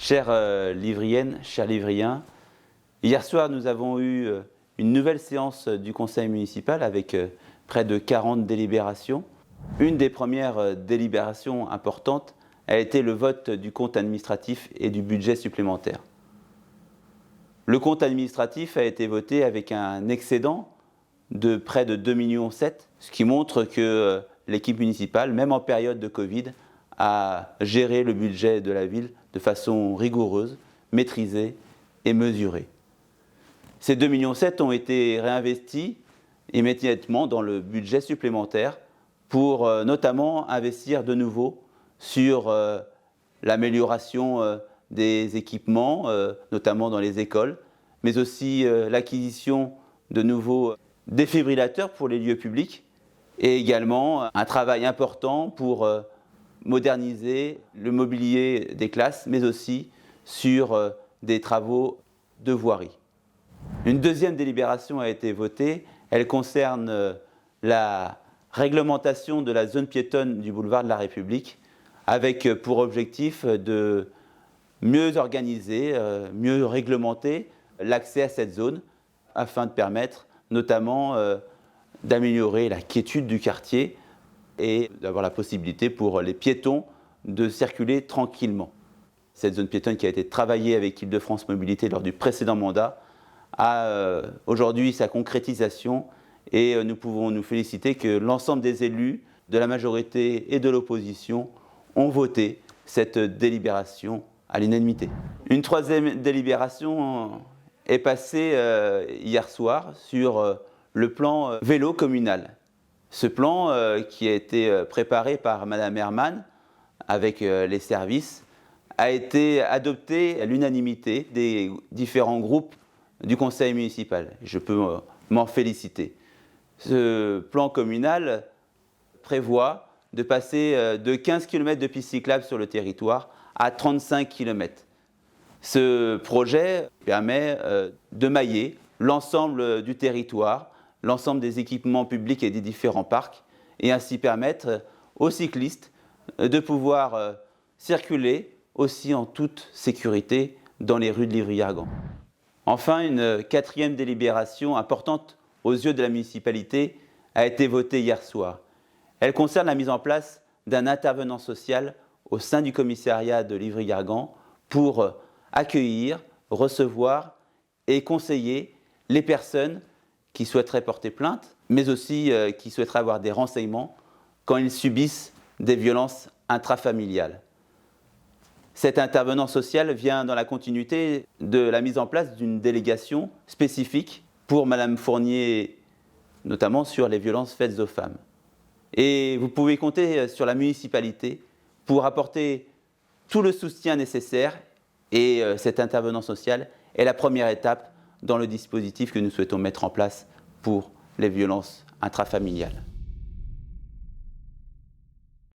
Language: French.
Chères Livriennes, chers Livriens, hier soir nous avons eu une nouvelle séance du conseil municipal avec près de 40 délibérations. Une des premières délibérations importantes a été le vote du compte administratif et du budget supplémentaire. Le compte administratif a été voté avec un excédent de près de 2,7 millions, ce qui montre que l'équipe municipale, même en période de Covid, a géré le budget de la ville de façon rigoureuse, maîtrisée et mesurée. Ces 2,7 millions ont été réinvestis immédiatement dans le budget supplémentaire pour notamment investir de nouveau sur l'amélioration des équipements, notamment dans les écoles, mais aussi l'acquisition de nouveaux défibrillateurs pour les lieux publics et également un travail important pour moderniser le mobilier des classes, mais aussi sur des travaux de voirie. Une deuxième délibération a été votée. Elle concerne la réglementation de la zone piétonne du boulevard de la République, avec pour objectif de mieux organiser, mieux réglementer l'accès à cette zone, afin de permettre notamment d'améliorer la quiétude du quartier et d'avoir la possibilité pour les piétons de circuler tranquillement. Cette zone piétonne qui a été travaillée avec Île-de-France Mobilité lors du précédent mandat a aujourd'hui sa concrétisation et nous pouvons nous féliciter que l'ensemble des élus de la majorité et de l'opposition ont voté cette délibération à l'unanimité. Une troisième délibération est passée hier soir sur le plan vélo communal. Ce plan qui a été préparé par Madame Herman avec les services a été adopté à l'unanimité des différents groupes du conseil municipal. Je peux m'en féliciter. Ce plan communal prévoit de passer de 15 km de pistes cyclables sur le territoire à 35 km. Ce projet permet de mailler l'ensemble du territoire, l'ensemble des équipements publics et des différents parcs, et ainsi permettre aux cyclistes de pouvoir circuler aussi en toute sécurité dans les rues de Livry-Gargan. Enfin, une quatrième délibération importante aux yeux de la municipalité a été votée hier soir. Elle concerne la mise en place d'un intervenant social au sein du commissariat de Livry-Gargan pour accueillir, recevoir et conseiller les personnes qui souhaiteraient porter plainte, mais aussi qui souhaiteraient avoir des renseignements quand ils subissent des violences intrafamiliales. Cet intervenant social vient dans la continuité de la mise en place d'une délégation spécifique pour Madame Fournier, notamment sur les violences faites aux femmes. Et vous pouvez compter sur la municipalité pour apporter tout le soutien nécessaire, et cet intervenant social est la première étape dans le dispositif que nous souhaitons mettre en place pour les violences intrafamiliales.